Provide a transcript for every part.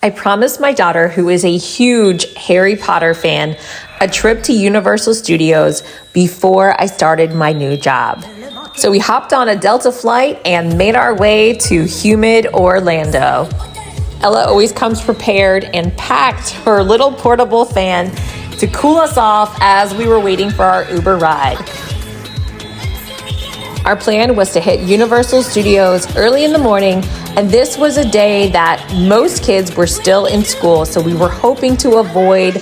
I promised my daughter, who is a huge Harry Potter fan, a trip to Universal Studios before I started my new job. So we hopped on a Delta flight and made our way to humid Orlando. Ella always comes prepared and packed her little portable fan to cool us off as we were waiting for our Uber ride. Our plan was to hit Universal Studios early in the morning, and this was a day that most kids were still in school, so we were hoping to avoid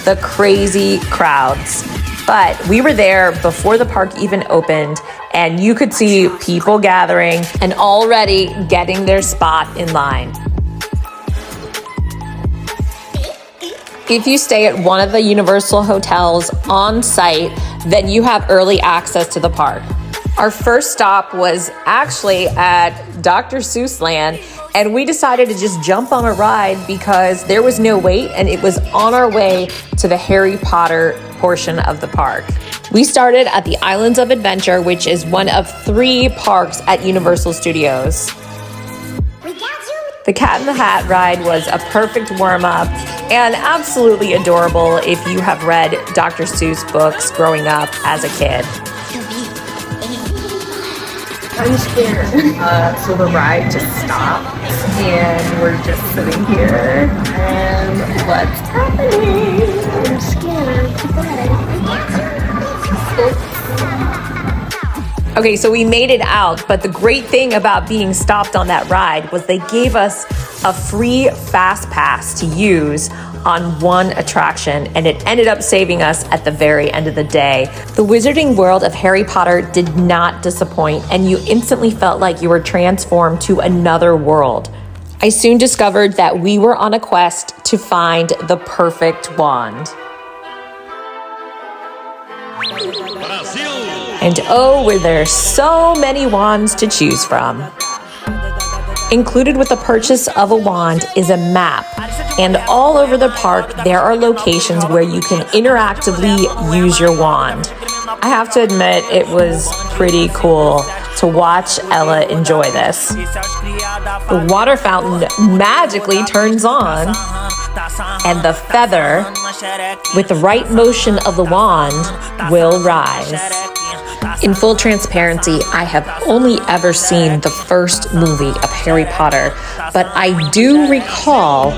the crazy crowds. But we were there before the park even opened, and you could see people gathering and already getting their spot in line. If you stay at one of the Universal hotels on site, then you have early access to the park. Our first stop was actually at Dr. Seuss Land, and we decided to just jump on a ride because there was no wait and it was on our way to the Harry Potter portion of the park. We started at the Islands of Adventure, which is one of 3 parks at Universal Studios. The Cat in the Hat ride was a perfect warm-up and absolutely adorable if you have read Dr. Seuss books growing up as a kid. I'm scared. So the ride just stopped and we're just sitting here and what's happening? I'm scared. Okay, so we made it out, but the great thing about being stopped on that ride was they gave us a free fast pass to use on one attraction, and it ended up saving us at the very end of the day. The Wizarding World of Harry Potter did not disappoint, and you instantly felt like you were transformed to another world. I soon discovered that we were on a quest to find the perfect wand. And oh, were there so many wands to choose from. Included with the purchase of a wand is a map, and all over the park there are locations where you can interactively use your wand. I have to admit, it was pretty cool to watch Ella enjoy this. The water fountain magically turns on, and the feather, with the right motion of the wand, will rise. In full transparency, I have only ever seen the first movie of Harry Potter, but I do recall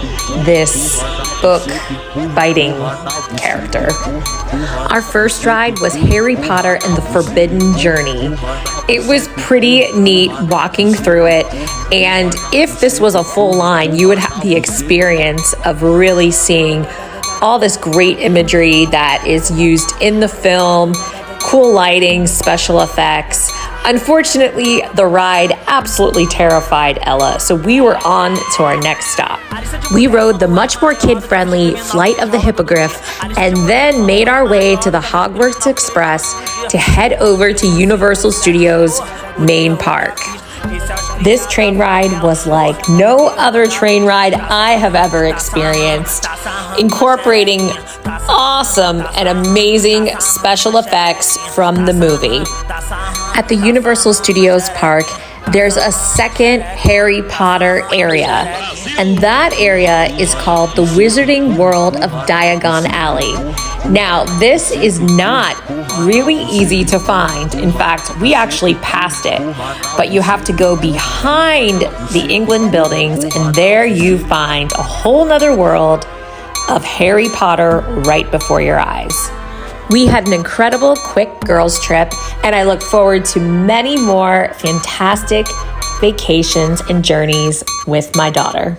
this book-biting character. Our first ride was Harry Potter and the Forbidden Journey. It was pretty neat walking through it, and if this was a full line, you would have the experience of really seeing all this great imagery that is used in the film, cool lighting, special effects. Unfortunately, the ride absolutely terrified Ella, so we were on to our next stop. We rode the much more kid-friendly Flight of the Hippogriff and then made our way to the Hogwarts Express to head over to Universal Studios main park. This train ride was like no other train ride I have ever experienced, incorporating awesome and amazing special effects from the movie. At the Universal Studios park, there's a second Harry Potter area, and that area is called the Wizarding World of Diagon Alley. Now, this is not really easy to find. In fact, we actually passed it, but you have to go behind the England buildings, and there you find a whole nother world of Harry Potter right before your eyes. We had an incredible quick girls trip, and I look forward to many more fantastic vacations and journeys with my daughter.